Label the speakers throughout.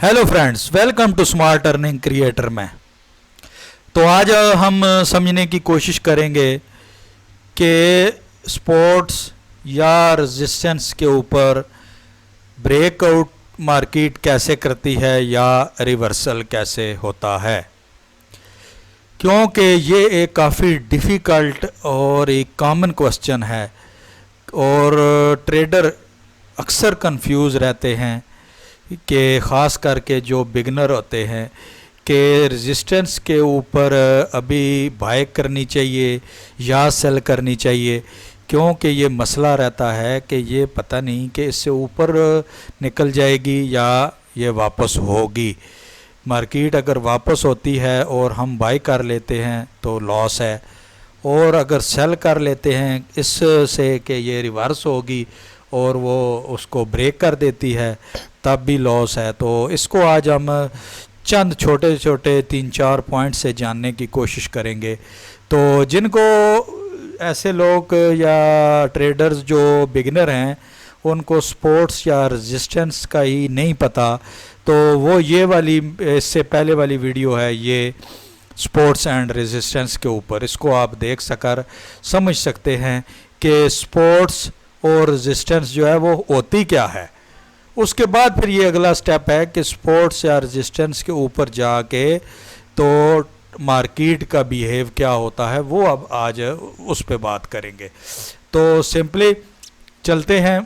Speaker 1: Hello friends, welcome to smart earning creator में। तो आज हम समझने की कोशिश करेंगे कि स्पोर्ट्स या रेजिस्टेंस के ऊपर ब्रेकआउट मार्केट कैसे करती है या रिवर्सल कैसे होता है, क्योंकि ये एक काफ़ी डिफ़िकल्ट और एक कॉमन क्वेश्चन है और ट्रेडर अक्सर कंफ्यूज रहते हैं कि ख़ास करके जो बिगनर होते हैं कि रेजिस्टेंस के ऊपर अभी बाय करनी चाहिए या सेल करनी चाहिए, क्योंकि ये मसला रहता है कि ये पता नहीं कि इससे ऊपर निकल जाएगी या ये वापस होगी। मार्केट अगर वापस होती है और हम बाय कर लेते हैं तो लॉस है, और अगर सेल कर लेते हैं इससे कि ये रिवर्स होगी और वो उसको ब्रेक कर देती है तब भी लॉस है। तो इसको आज हम चंद छोटे छोटे 3-4 पॉइंट से जानने की कोशिश करेंगे। तो जिनको ऐसे लोग या ट्रेडर्स जो बिगिनर हैं उनको स्पोर्ट्स या रेजिस्टेंस का ही नहीं पता, तो वो ये वाली इससे पहले वाली वीडियो है, ये स्पोर्ट्स एंड रेजिस्टेंस के ऊपर। इसको आप देख समझ सकते हैं कि स्पोर्ट्स और रेजिस्टेंस जो है वो होती क्या है। उसके बाद फिर ये अगला स्टेप है कि स्पोर्ट्स या रेजिस्टेंस के ऊपर जाके तो मार्केट का बिहेव क्या होता है, वो अब आज उस पे बात करेंगे। तो सिंपली चलते हैं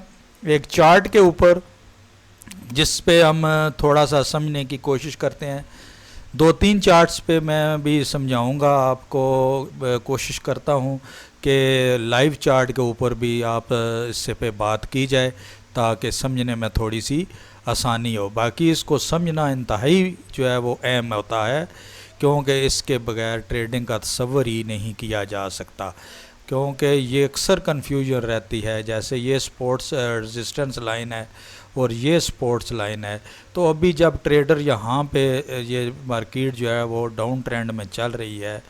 Speaker 1: एक चार्ट के ऊपर जिस पे हम थोड़ा सा समझने की कोशिश करते हैं। 2-3 चार्ट्स पे मैं भी समझाऊंगा आपको, कोशिश करता हूँ कि लाइव चार्ट के ऊपर भी आप इससे पे बात की जाए ताकि समझने में थोड़ी सी आसानी हो। बाकी इसको समझना इंतहाई जो है वो अहम होता है, क्योंकि इसके बगैर ट्रेडिंग का तसव्वुर ही नहीं किया जा सकता, क्योंकि ये अक्सर कन्फ्यूजन रहती है। जैसे ये स्पोर्ट्स रेजिस्टेंस लाइन है और ये स्पोर्ट्स लाइन है, तो अभी जब ट्रेडर यहाँ पे ये मार्केट जो है वो डाउन ट्रेंड में चल रही है,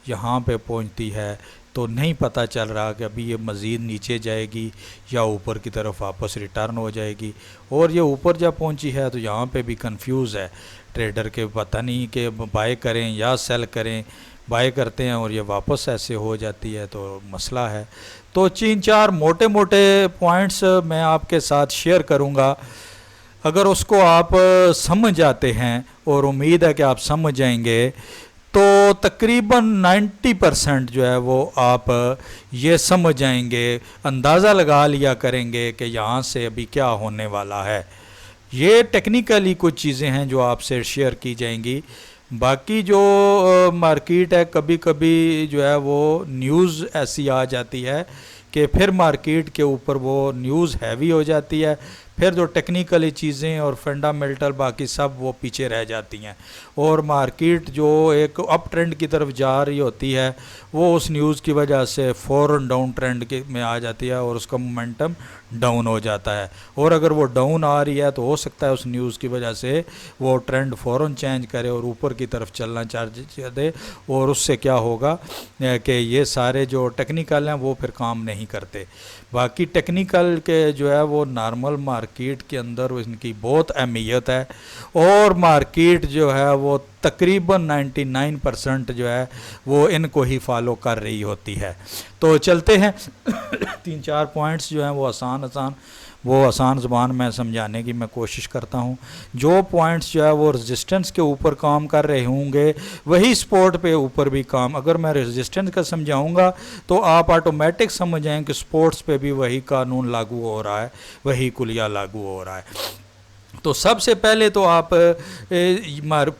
Speaker 1: यहाँ पे पहुँचती है तो नहीं पता चल रहा कि अभी ये मज़ीद नीचे जाएगी या ऊपर की तरफ वापस रिटर्न हो जाएगी। और ये ऊपर जब पहुंची है तो यहाँ पे भी कंफ्यूज है ट्रेडर के, पता नहीं कि बाय करें या सेल करें। बाय करते हैं और ये वापस ऐसे हो जाती है तो मसला है। तो 3-4 मोटे मोटे पॉइंट्स मैं आपके साथ शेयर करूँगा। अगर उसको आप समझ जाते हैं, और उम्मीद है कि आप समझ जाएंगे, तो तकरीबन 90% जो है वो आप ये समझ जाएंगे, अंदाज़ा लगा लिया करेंगे कि यहाँ से अभी क्या होने वाला है। ये टेक्निकली कुछ चीज़ें हैं जो आपसे शेयर की जाएंगी। बाकी जो मार्केट है, कभी कभी जो है वो न्यूज़ ऐसी आ जाती है कि फिर मार्केट के ऊपर वो न्यूज़ हैवी हो जाती है, फिर जो टेक्निकली चीज़ें और फंडामेंटल बाकी सब वो पीछे रह जाती हैं, और मार्केट जो एक अप ट्रेंड की तरफ जा रही होती है वो उस न्यूज़ की वजह से फ़ौरन डाउन ट्रेंड के में आ जाती है और उसका मोमेंटम डाउन हो जाता है। और अगर वो डाउन आ रही है तो हो सकता है उस न्यूज़ की वजह से वो ट्रेंड फ़ौरन चेंज करे और ऊपर की तरफ चलना चाह दे, और उससे क्या होगा कि ये सारे जो टेक्निकल हैं वो फिर काम नहीं करते। बाकी टेक्निकल के जो है वो नॉर्मल मार्केट के अंदर इनकी बहुत अहमियत है, और मार्केट जो है वो तकरीबन 99% जो है वो इनको ही फॉलो कर रही होती है। तो चलते हैं 3-4 पॉइंट्स जो हैं वो आसान ज़ुबान में समझाने की मैं कोशिश करता हूँ। जो पॉइंट्स जो है वो रेजिस्टेंस के ऊपर काम कर रहे होंगे वही स्पोर्ट पे ऊपर भी काम, अगर मैं रेजिस्टेंस का समझाऊंगा तो आप ऑटोमेटिक समझ जाएं कि स्पोर्ट्स पे भी वही कानून लागू हो रहा है, वही कुलिया लागू हो रहा है। तो सबसे पहले तो आप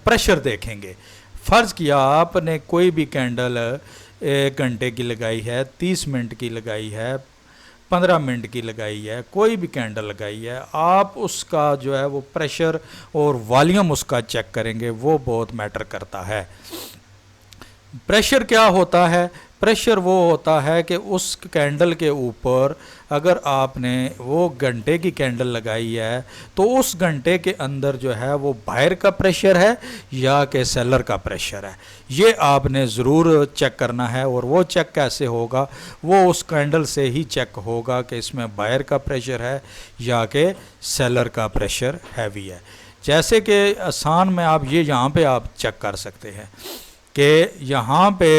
Speaker 1: प्रेशर देखेंगे। फ़र्ज़ किया आपने कोई भी कैंडल 1 घंटे की लगाई है, 30 मिनट की लगाई है, 15 मिनट की लगाई है, कोई भी कैंडल लगाई है, आप उसका जो है वो प्रेशर और वॉल्यूम उसका चेक करेंगे, वो बहुत मैटर करता है। प्रेशर क्या होता है? प्रेशर वो होता है कि उस कैंडल के ऊपर अगर आपने वो घंटे की कैंडल लगाई है तो उस घंटे के अंदर जो है वो बायर का प्रेशर है या कि सेलर का प्रेशर है, ये आपने ज़रूर चेक करना है। और वो चेक कैसे होगा? वो उस कैंडल से ही चेक होगा कि इसमें बायर का प्रेशर है या कि सेलर का प्रेशर हैवी है। जैसे कि आसान में आप ये यहाँ पे आप चेक कर सकते हैं कि यहाँ पे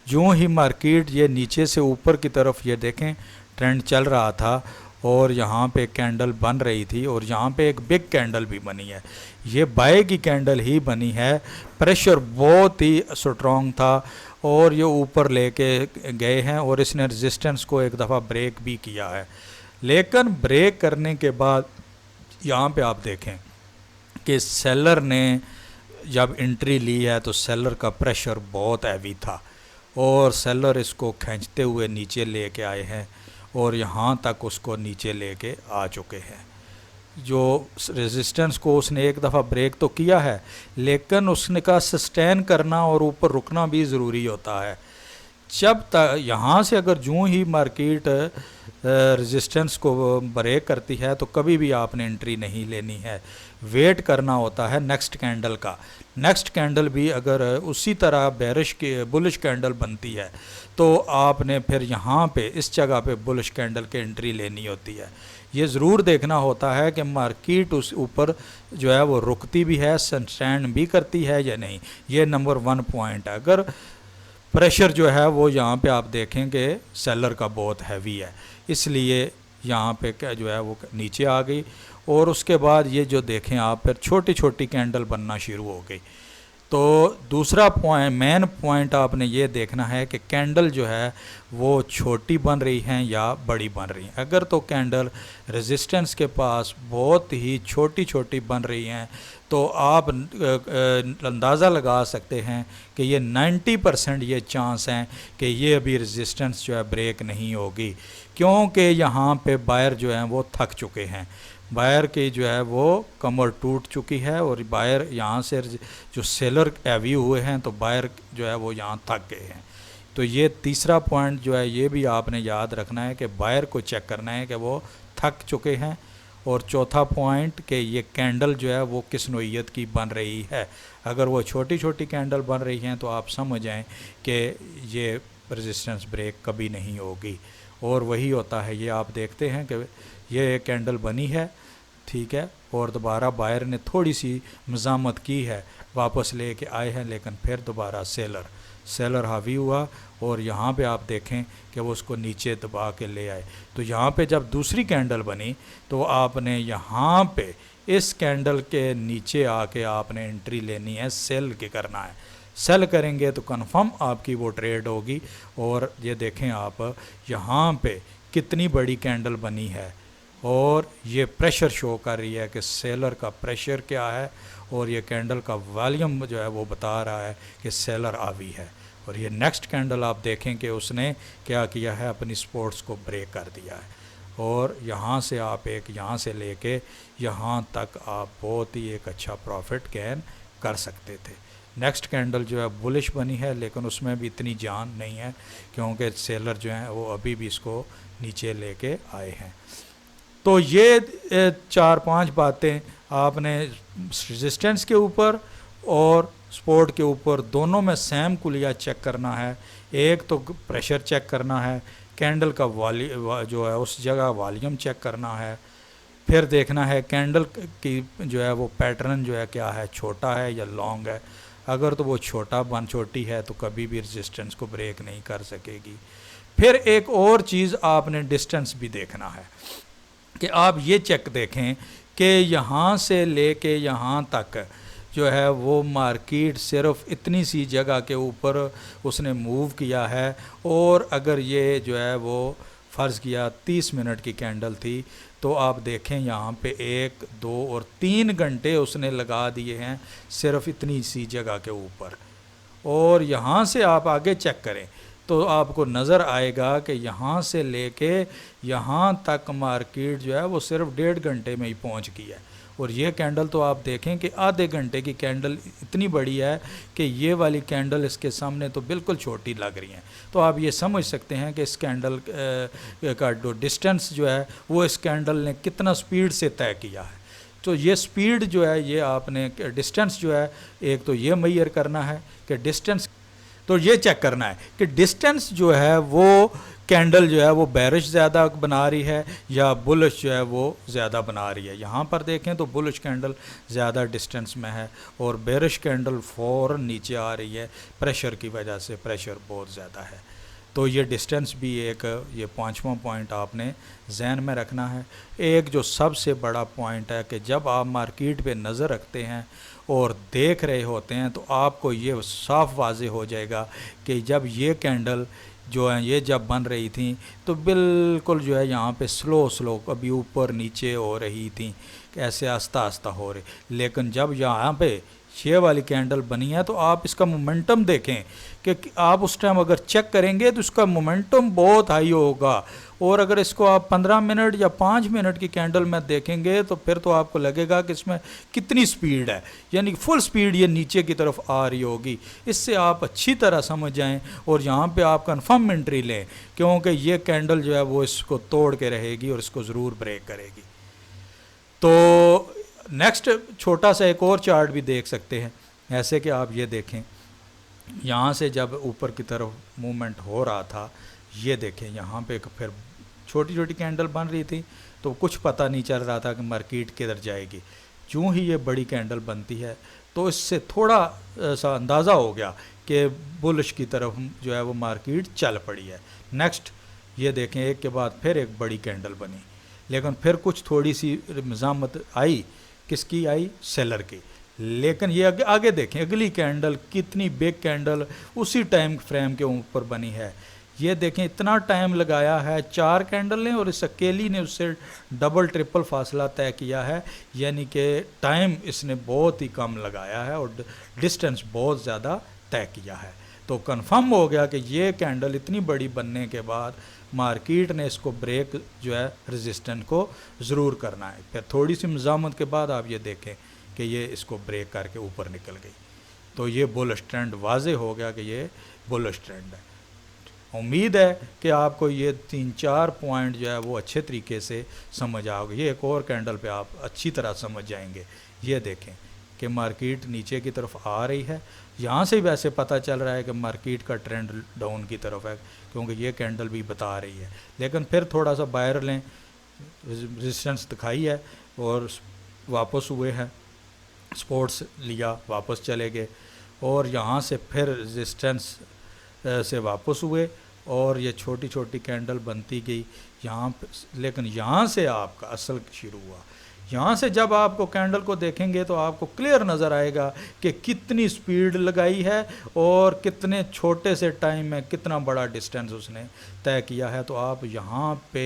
Speaker 1: यूँ ही मार्केट ये नीचे से ऊपर की तरफ ये देखें ट्रेंड चल रहा था और यहाँ पे कैंडल बन रही थी और यहाँ पे एक बिग कैंडल भी बनी है, ये बाय की कैंडल ही बनी है। प्रेशर बहुत ही स्ट्रॉन्ग था और ये ऊपर लेके गए हैं और इसने रेजिस्टेंस को एक दफ़ा ब्रेक भी किया है। लेकिन ब्रेक करने के बाद यहाँ पे आप देखें कि सेलर ने जब एंट्री ली है तो सेलर का प्रेशर बहुत हैवी था और सेलर इसको खींचते हुए नीचे लेके आए हैं और यहाँ तक उसको नीचे लेके आ चुके हैं। जो रेजिस्टेंस को उसने एक दफ़ा ब्रेक तो किया है, लेकिन उसने का सस्टेन करना और ऊपर रुकना भी ज़रूरी होता है। जब तक यहाँ से अगर यूँ ही मार्केट रेजिस्टेंस को ब्रेक करती है तो कभी भी आपने एंट्री नहीं लेनी है, वेट करना होता है नेक्स्ट कैंडल का। नेक्स्ट कैंडल भी अगर उसी तरह बेरिश के बुलिश कैंडल बनती है तो आपने फिर यहाँ पे इस जगह पे बुलिश कैंडल की एंट्री लेनी होती है। ये ज़रूर देखना होता है कि मार्केट उस ऊपर जो है वो रुकती भी है, सस्टेन भी करती है या नहीं। ये नंबर 1 पॉइंट है। अगर प्रेशर जो है वो यहाँ पे आप देखेंगे सेलर का बहुत हैवी है, इसलिए यहाँ पे क्या जो है वो नीचे आ गई और उसके बाद ये जो देखें आप फिर छोटी छोटी कैंडल बनना शुरू हो गई। तो दूसरा पॉइंट, मेन पॉइंट आपने ये देखना है कि कैंडल जो है वो छोटी बन रही हैं या बड़ी बन रही हैं। अगर तो कैंडल रेजिस्टेंस के पास बहुत ही छोटी छोटी बन रही हैं तो आप अंदाज़ा लगा सकते हैं कि ये 90% ये चांस हैं कि ये अभी रेजिस्टेंस जो है ब्रेक नहीं होगी, क्योंकि यहाँ पे बायर जो हैं वो थक चुके हैं। बायर की जो है वो कमर टूट चुकी है और बायर यहाँ से जो सेलर हैवी हुए हैं तो बायर जो है वो यहाँ थक गए हैं। तो ये तीसरा पॉइंट जो है ये भी आपने याद रखना है कि बायर को चेक करना है कि वो थक चुके हैं। और चौथा पॉइंट कि ये कैंडल जो है वो किस नोयत की बन रही है। अगर वो छोटी छोटी कैंडल बन रही हैं तो आप समझ जाएं कि ये रेजिस्टेंस ब्रेक कभी नहीं होगी। और वही होता है, ये आप देखते हैं कि ये एक कैंडल बनी है, ठीक है, और दोबारा बायर ने थोड़ी सी मज़ामत की है, वापस लेके आए हैं, लेकिन फिर दोबारा सेलर हावी हुआ और यहाँ पे आप देखें कि वो उसको नीचे दबा के ले आए। तो यहाँ पे जब दूसरी कैंडल बनी तो आपने यहाँ पे इस कैंडल के नीचे आके आपने एंट्री लेनी है, सेल के करना है। सेल करेंगे तो कंफर्म आपकी वो ट्रेड होगी। और ये देखें आप यहाँ पे कितनी बड़ी कैंडल बनी है और ये प्रेशर शो कर रही है कि सेलर का प्रेशर क्या है और ये कैंडल का वॉल्यूम जो है वो बता रहा है कि सेलर हावी है। और ये नेक्स्ट कैंडल आप देखें कि उसने क्या किया है, अपनी सपोर्ट्स को ब्रेक कर दिया है और यहाँ से आप यहाँ से लेके यहाँ तक आप बहुत ही एक अच्छा प्रॉफिट गेन कर सकते थे। नेक्स्ट कैंडल जो है बुलिश बनी है, लेकिन उसमें भी इतनी जान नहीं है क्योंकि सेलर जो हैं वो अभी भी इसको नीचे लेके आए हैं। तो ये 4-5 बातें आपने रेजिस्टेंस के ऊपर और सपोर्ट के ऊपर दोनों में सेम कुलिया चेक करना है। एक तो प्रेशर चेक करना है, कैंडल का जो है उस जगह वॉल्यूम चेक करना है, फिर देखना है कैंडल की जो है वो पैटर्न जो है क्या है, छोटा है या लॉन्ग है। अगर तो वो छोटी है तो कभी भी रेजिस्टेंस को ब्रेक नहीं कर सकेगी। फिर एक और चीज़ आपने डिस्टेंस भी देखना है कि आप ये चेक देखें कि यहाँ से लेके यहाँ तक जो है वो मार्केट सिर्फ इतनी सी जगह के ऊपर उसने मूव किया है। और अगर ये जो है वो फ़र्ज़ किया 30 मिनट की कैंडल थी तो आप देखें यहाँ पे 1, 2 और 3 घंटे उसने लगा दिए हैं सिर्फ इतनी सी जगह के ऊपर। और यहाँ से आप आगे चेक करें तो आपको नज़र आएगा कि यहाँ से लेके यहाँ तक मार्केट जो है वो सिर्फ 1.5 घंटे में ही पहुँच गई है। और ये कैंडल तो आप देखें कि आधे घंटे की कैंडल इतनी बड़ी है कि ये वाली कैंडल इसके सामने तो बिल्कुल छोटी लग रही हैं। तो आप ये समझ सकते हैं कि इस कैंडल का जो डिस्टेंस जो है वो इस कैंडल ने कितना स्पीड से तय किया है। तो ये स्पीड जो है ये आपने डिस्टेंस जो है एक तो ये मेजर करना है कि डिस्टेंस तो ये चेक करना है कि डिस्टेंस जो है वो कैंडल जो है वो बेरिश ज़्यादा बना रही है या बुलिश जो है वो ज़्यादा बना रही है। यहाँ पर देखें तो बुलिश कैंडल ज़्यादा डिस्टेंस में है और बेरिश कैंडल फ़ौरन नीचे आ रही है प्रेशर की वजह से, प्रेशर बहुत ज़्यादा है। तो ये डिस्टेंस भी एक ये पांचवा पॉइंट आपने जहन में रखना है। एक जो सबसे बड़ा पॉइंट है कि जब आप मार्केट पे नज़र रखते हैं और देख रहे होते हैं तो आपको ये साफ वाज़े हो जाएगा कि जब ये कैंडल जो है ये जब बन रही थी तो बिल्कुल जो है यहाँ पे स्लो स्लो कभी ऊपर नीचे हो रही थी, ऐसे आस्ता आस्ता हो रही। लेकिन जब यहाँ पे ये वाली कैंडल बनी है तो आप इसका मोमेंटम देखें कि आप उस टाइम अगर चेक करेंगे तो इसका मोमेंटम बहुत हाई होगा। और अगर इसको आप 15 मिनट या 5 मिनट की कैंडल में देखेंगे तो फिर तो आपको लगेगा कि इसमें कितनी स्पीड है, यानी फुल स्पीड ये नीचे की तरफ आ रही होगी। इससे आप अच्छी तरह समझ जाएं और यहाँ पे आप कन्फर्म एंट्री लें, क्योंकि ये कैंडल जो है वो इसको तोड़ के रहेगी और इसको ज़रूर ब्रेक करेगी। तो नेक्स्ट छोटा सा एक और चार्ट भी देख सकते हैं, ऐसे कि आप ये देखें यहाँ से जब ऊपर की तरफ मूवमेंट हो रहा था, ये देखें यहाँ पे फिर छोटी छोटी कैंडल बन रही थी तो कुछ पता नहीं चल रहा था कि मार्केट किधर जाएगी। यूँ ही ये बड़ी कैंडल बनती है तो इससे थोड़ा सा अंदाज़ा हो गया कि बुलिश की तरफ जो है वो मार्केट चल पड़ी है। नेक्स्ट ये देखें एक के बाद फिर एक बड़ी कैंडल बनी, लेकिन फिर कुछ थोड़ी सी मज़ामत आई, किसकी आई? सेलर की। लेकिन ये आगे देखें अगली कैंडल कितनी बिग कैंडल उसी टाइम फ्रेम के ऊपर बनी है। ये देखें इतना टाइम लगाया है 4 कैंडल ने और इस अकेली ने उससे डबल ट्रिपल फासला तय किया है, यानी कि टाइम इसने बहुत ही कम लगाया है और डिस्टेंस बहुत ज़्यादा तय किया है। तो कंफर्म हो गया कि ये कैंडल इतनी बड़ी बनने के बाद मार्केट ने इसको ब्रेक जो है रेजिस्टेंस को ज़रूर करना है। फिर थोड़ी सी मज़ामत के बाद आप ये देखें कि ये इसको ब्रेक करके ऊपर निकल गई। तो ये बुलिश ट्रेंड वाज़े हो गया कि ये बुलिश ट्रेंड है। उम्मीद है कि आपको ये 3-4 पॉइंट जो है वो अच्छे तरीके से समझ आओगे। ये एक और कैंडल पे आप अच्छी तरह समझ जाएंगे। ये देखें कि मार्केट नीचे की तरफ आ रही है, यहाँ से वैसे पता चल रहा है कि मार्केट का ट्रेंड डाउन की तरफ है क्योंकि ये कैंडल भी बता रही है। लेकिन फिर थोड़ा सा बायर लें, रेजिस्टेंस दिखाई है और वापस हुए हैं, सपोर्ट्स लिया वापस चले गए और यहाँ से फिर रेजिस्टेंस से वापस हुए और ये छोटी छोटी कैंडल बनती गई यहाँ। लेकिन यहाँ से आपका असल शुरू हुआ। यहाँ से जब आपको कैंडल को देखेंगे तो आपको क्लियर नज़र आएगा कि कितनी स्पीड लगाई है और कितने छोटे से टाइम में कितना बड़ा डिस्टेंस उसने तय किया है। तो आप यहाँ पे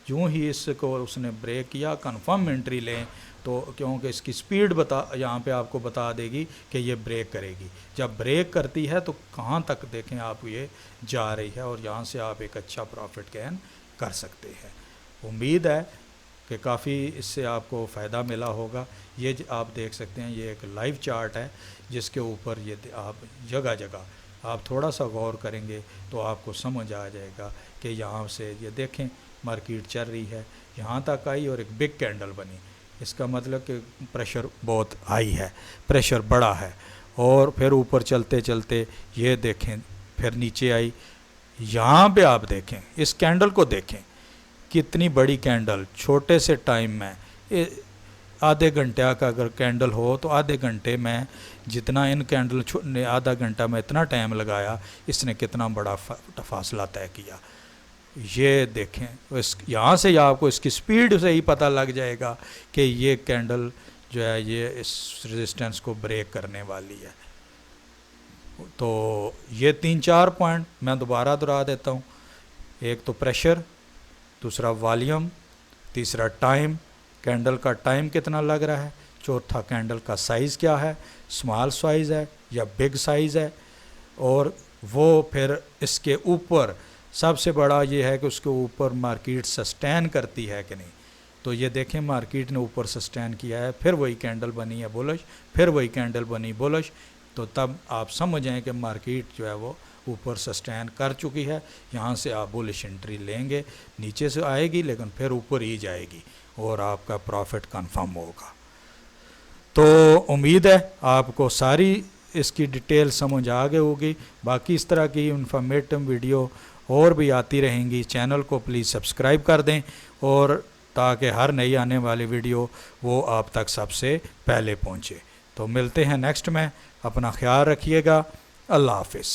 Speaker 1: यूँ ही इसको उसने ब्रेक किया, कंफर्म एंट्री लें तो क्योंकि इसकी स्पीड यहाँ पे आपको बता देगी कि ये ब्रेक करेगी। जब ब्रेक करती है तो कहाँ तक देखें आप ये जा रही है और यहाँ से आप एक अच्छा प्रॉफिट गेन कर सकते हैं। उम्मीद है कि काफ़ी इससे आपको फ़ायदा मिला होगा। ये आप देख सकते हैं ये एक लाइव चार्ट है जिसके ऊपर ये आप जगह जगह आप थोड़ा सा गौर करेंगे तो आपको समझ आ जाएगा कि यहाँ से ये देखें मार्केट चल रही है, यहाँ तक आई और एक बिग कैंडल बनी। इसका मतलब कि प्रेशर बहुत हाई है, प्रेशर बड़ा है। और फिर ऊपर चलते चलते ये देखें फिर नीचे आई। यहाँ पे आप देखें इस कैंडल को देखें, कितनी बड़ी कैंडल छोटे से टाइम में। आधे घंटे का अगर कैंडल हो तो आधे घंटे में जितना इन कैंडल ने आधा घंटा में इतना टाइम लगाया, इसने कितना बड़ा फासला तय किया। ये देखें इस यहाँ से आपको इसकी स्पीड से ही पता लग जाएगा कि ये कैंडल जो है ये इस रेजिस्टेंस को ब्रेक करने वाली है। तो ये 3-4 पॉइंट मैं दोबारा दोहरा देता हूँ। एक तो प्रेशर, दूसरा वॉल्यूम, तीसरा टाइम, कैंडल का टाइम कितना लग रहा है, चौथा कैंडल का साइज़ क्या है, स्मॉल साइज़ है या बिग साइज़ है, और वो फिर इसके ऊपर सबसे बड़ा ये है कि उसके ऊपर मार्केट सस्टेन करती है कि नहीं। तो ये देखें मार्केट ने ऊपर सस्टेन किया है, फिर वही कैंडल बनी है बुलिश, फिर वही कैंडल बनी बुलिश। तो तब आप समझ जाएं कि मार्केट जो है वो ऊपर सस्टेन कर चुकी है। यहाँ से आप बुलिश एंट्री लेंगे, नीचे से आएगी लेकिन फिर ऊपर ही जाएगी और आपका प्रॉफिट कंफर्म होगा। तो उम्मीद है आपको सारी इसकी डिटेल समझ आ गई होगी। बाकी इस तरह की इंफॉर्मेटिव वीडियो और भी आती रहेंगी। चैनल को प्लीज़ सब्सक्राइब कर दें और ताकि हर नई आने वाली वीडियो वो आप तक सबसे पहले पहुँचे। तो मिलते हैं नेक्स्ट में, अपना ख्याल रखिएगा। अल्लाह हाफिज़।